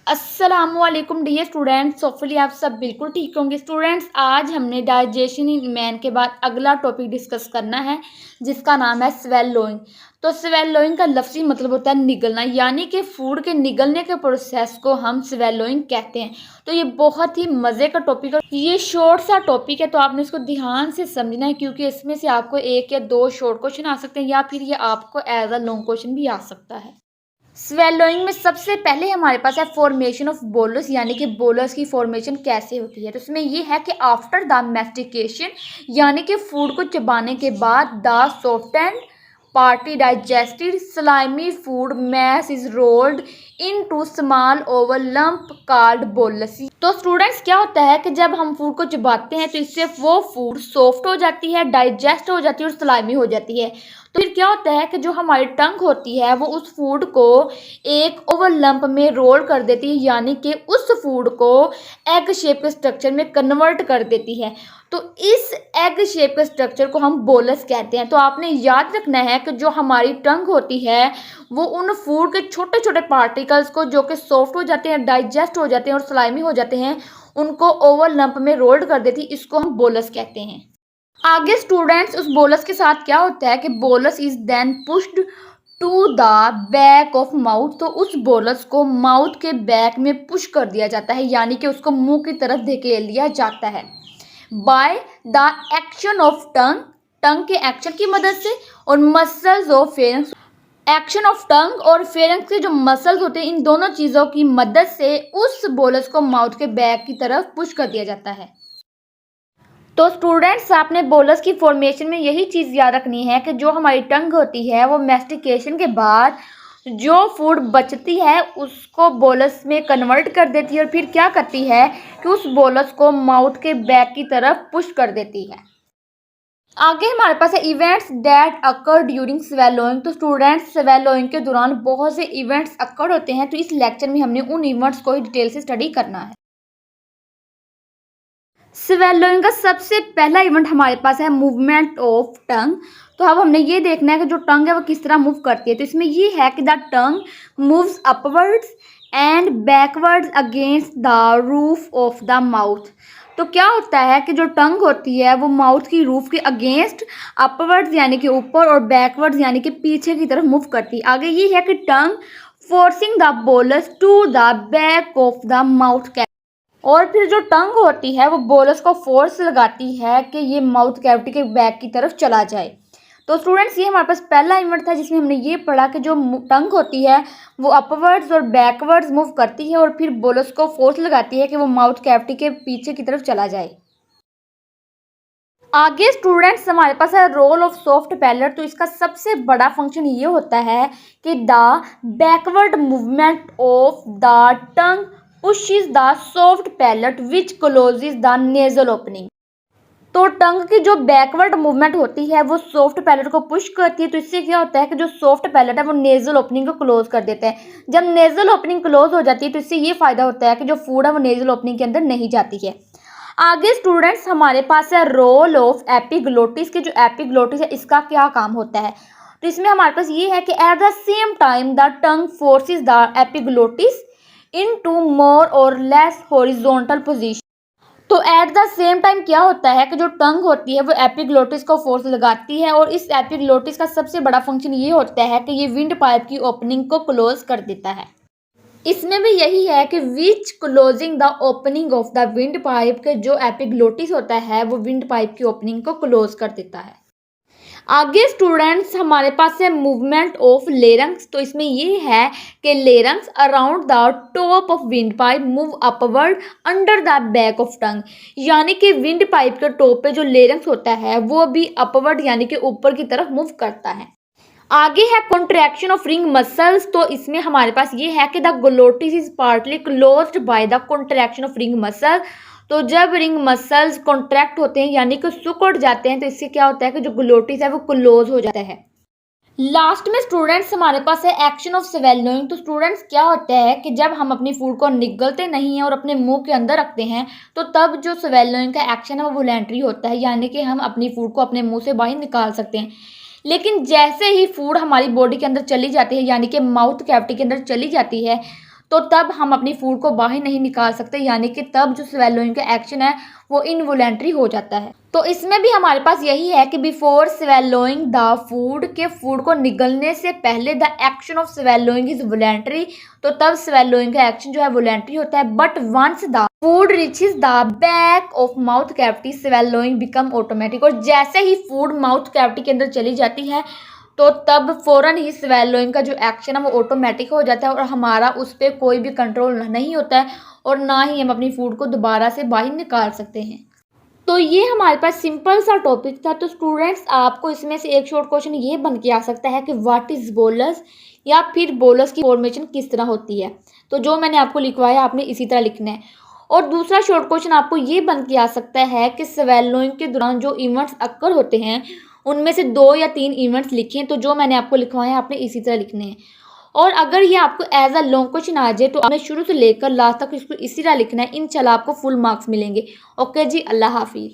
अस्सलामुअलैकुम dear students, hopefully आप सब बिल्कुल ठीक होंगे। स्टूडेंट्स, आज हमने डाइजेशन इन मैन के बाद अगला टॉपिक डिस्कस करना है जिसका नाम है स्वेलोइंग। तो स्वेलोइंग का लफ्ज़ी मतलब होता है निगलना, यानी कि फूड के निगलने के प्रोसेस को हम स्वेलोइंग कहते हैं। तो ये बहुत ही मज़े का टॉपिक है। ये शॉर्ट सा टॉपिक है तो आपने इसको ध्यान से समझना है, क्योंकि इसमें से आपको एक या दो शॉर्ट क्वेश्चन आ सकते हैं या फिर ये आपको एज अ लॉन्ग क्वेश्चन भी आ सकता है। स्वेलोइंग में सबसे पहले हमारे पास है फॉर्मेशन ऑफ बोलस, यानी कि बोलस की फॉर्मेशन कैसे होती है। तो इसमें ये है कि आफ्टर द मैस्टिकेशन, यानी कि फूड को चबाने के बाद the softened partly digested slimy food mass is rolled into small oval lump called bolus. तो स्टूडेंट्स, क्या होता है कि जब हम फूड को चबाते हैं तो इससे वो फूड सॉफ्ट हो जाती है, डाइजेस्ट हो जाती है और स्लाइमी हो जाती है। तो फिर क्या होता है कि जो हमारी टंग होती है वो उस फूड को एक ओवल लंप में रोल कर देती है, यानी कि उस फूड को एग शेप के स्ट्रक्चर में कन्वर्ट कर देती है। तो इस एग शेप के स्ट्रक्चर को हम बोलस कहते हैं। तो आपने याद रखना है कि जो हमारी टंग होती है वो उन फूड के छोटे छोटे पार्टिकल्स को जो कि सॉफ्ट हो जाते हैं, डाइजेस्ट हो जाते हैं और स्लाइमी हो जाते हैं, उनको ओवल लंप में रोल्ड कर देती है। इसको हम बोलस कहते हैं। आगे स्टूडेंट्स, उस बोलस के साथ क्या होता है कि bolus is then pushed to the back of mouth. तो उस बोलस को माउथ के बैक में पुश कर दिया जाता है, यानी कि उसको मुंह की तरफ धकेल दिया जाता है by the action of tongue, tongue के एक्शन की मदद से, और muscles of pharynx. Action of tongue और फेरेंक्स के जो मसल्स होते हैं, इन दोनों चीज़ों की मदद से उस बोलस को माउथ के बैक की तरफ पुश कर दिया जाता है। तो स्टूडेंट्स, आपने बोलस की फॉर्मेशन में यही चीज़ याद रखनी है कि जो हमारी टंग होती है वो मैस्टिकेशन के बाद जो फूड बचती है उसको बोलस में कन्वर्ट कर देती है और फिर क्या करती है कि उस बोलस को माउथ के बैक की तरफ पुश कर देती है। आगे हमारे पास है events that occur during swallowing. तो स्टूडेंट्स, स्वेलोइंग के दौरान बहुत से इवेंट्स अकर होते हैं, तो इस लेक्चर में हमने उन इवेंट्स को ही डिटेल से स्टडी करना है। स्वेलोइंग का सबसे पहला इवेंट हमारे पास है मूवमेंट ऑफ टंग। तो अब हमने ये देखना है कि जो टंग है वो किस तरह मूव करती है। तो इसमें ये है कि the tongue moves upwards and backwards against the roof of the mouth. तो क्या होता है कि जो टंग होती है वो माउथ की रूफ के अगेंस्ट अपवर्ड्स यानी कि ऊपर और बैकवर्ड्स यानी कि पीछे की तरफ मूव करती है। आगे ये है कि tongue forcing the bolus to the back of the mouth. और फिर जो टंग होती है वो बोलस को फोर्स लगाती है कि ये माउथ कैविटी के बैक की तरफ चला जाए। तो स्टूडेंट्स, ये हमारे पास पहला इवेंट था जिसमें हमने ये पढ़ा कि जो टंग होती है वो अपवर्ड्स और बैकवर्ड्स मूव करती है और फिर बोलस को फोर्स लगाती है कि वो माउथ कैविटी के पीछे की तरफ चला जाए। आगे स्टूडेंट्स, हमारे पास है रोल ऑफ सॉफ्ट पैलेट। तो इसका सबसे बड़ा फंक्शन ये होता है कि the backward movement of the tongue pushes the soft palate which closes the nasal opening। तो टंग की जो बैकवर्ड मूवमेंट होती है वो सॉफ्ट पैलेट को पुश करती है। तो इससे क्या होता है कि जो सॉफ्ट पैलेट है वो नेजल ओपनिंग को क्लोज कर देता है। जब नेजल ओपनिंग क्लोज हो जाती है तो इससे ये फायदा होता है कि जो फूड है वो नेजल ओपनिंग के अंदर नहीं जाती है। आगे स्टूडेंट्स, हमारे पास है रोल ऑफ एपिग्लोटिस। के जो एपिग्लोटिस है इसका क्या काम होता है। तो इसमें हमारे पास ये है कि at the same time the tongue forces the epiglottis into more और लेस हॉरिजॉन्टल पोजीशन। तो एट द सेम टाइम क्या होता है कि जो टंग होती है वो एपिग्लोटिस को फोर्स लगाती है और इस एपिग्लोटिस का सबसे बड़ा फंक्शन ये होता है कि ये विंड पाइप की ओपनिंग को क्लोज कर देता है। इसमें भी यही है कि which closing the opening of the windpipe के जो एपिग्लोटिस होता है वो विंड पाइप की ओपनिंग को क्लोज कर देता है। आगे स्टूडेंट्स, हमारे पास है मूवमेंट ऑफ लेरंग्स। तो इसमें ये है कि larynx around the top of windpipe move upward under the back of tongue, यानी कि विंड पाइप के टॉप पे जो लेरंग्स होता है वो भी अपवर्ड यानी कि ऊपर की तरफ मूव करता है। आगे है कॉन्ट्रैक्शन ऑफ रिंग मसल्स। तो इसमें हमारे पास ये है कि the glottis is partly closed by the contraction of ring muscle. तो जब रिंग मसल्स कॉन्ट्रैक्ट होते हैं यानी कि सिकुड़ जाते हैं तो इससे क्या होता है कि जो ग्लोटिस है वो क्लोज हो जाता है। लास्ट में स्टूडेंट्स, हमारे पास है एक्शन ऑफ स्वेलोइंग। तो स्टूडेंट्स, क्या होता है कि जब हम अपनी फूड को निगलते नहीं हैं और अपने मुंह के अंदर रखते हैं तो तब जो स्वेलोइंग का एक्शन है वो वॉलंटरी होता है, यानी कि हम अपनी फूड को अपने मुंह से बाहर निकाल सकते हैं। लेकिन जैसे ही फूड हमारी बॉडी के अंदर चली जाती है यानी कि माउथ कैविटी के अंदर चली जाती है तो तब हम अपनी फूड को बाहर नहीं निकाल सकते, यानी कि तब जो स्वेलोइंग का एक्शन है वो इनवॉलेंट्री हो जाता है। तो इसमें भी हमारे पास यही है कि बिफोर स्वेलोइंग द फूड, के फूड को निगलने से पहले the action of swallowing is voluntary, तो तब स्वेलोइंग का एक्शन जो है वॉलेंट्री होता है। But once the food reaches the back of mouth cavity swallowing become automatic, और जैसे ही फूड माउथ कैविटी के अंदर चली जाती है तो तब फ़ौरन ही स्वेलोइंग का जो एक्शन है वो ऑटोमेटिक हो जाता है और हमारा उस पर कोई भी कंट्रोल नहीं होता है और ना ही हम अपनी फूड को दोबारा से बाहर निकाल सकते हैं। तो ये हमारे पास सिंपल सा टॉपिक था। तो स्टूडेंट्स आपको इसमें से एक शॉर्ट क्वेश्चन ये बन के आ सकता है कि व्हाट इज़ बोलस, या फिर बोलस की फॉर्मेशन किस तरह होती है। तो जो मैंने आपको लिखवाया आपने इसी तरह लिखना है। और दूसरा शॉर्ट क्वेश्चन आपको ये बन के आ सकता है कि स्वेलोइंग के दौरान जो इवेंट्स अक्कर होते हैं उनमें से 2 या 3 इवेंट्स लिखें। तो जो मैंने आपको लिखवाया आपने इसी तरह लिखने हैं। और अगर ये आपको एज अ लॉन्ग क्वेश्चन आ जाए तो आपने शुरू से लेकर लास्ट तक इसको इसी तरह लिखना है। इंशाल्लाह आपको फुल मार्क्स मिलेंगे। ओके जी, अल्लाह हाफिज़।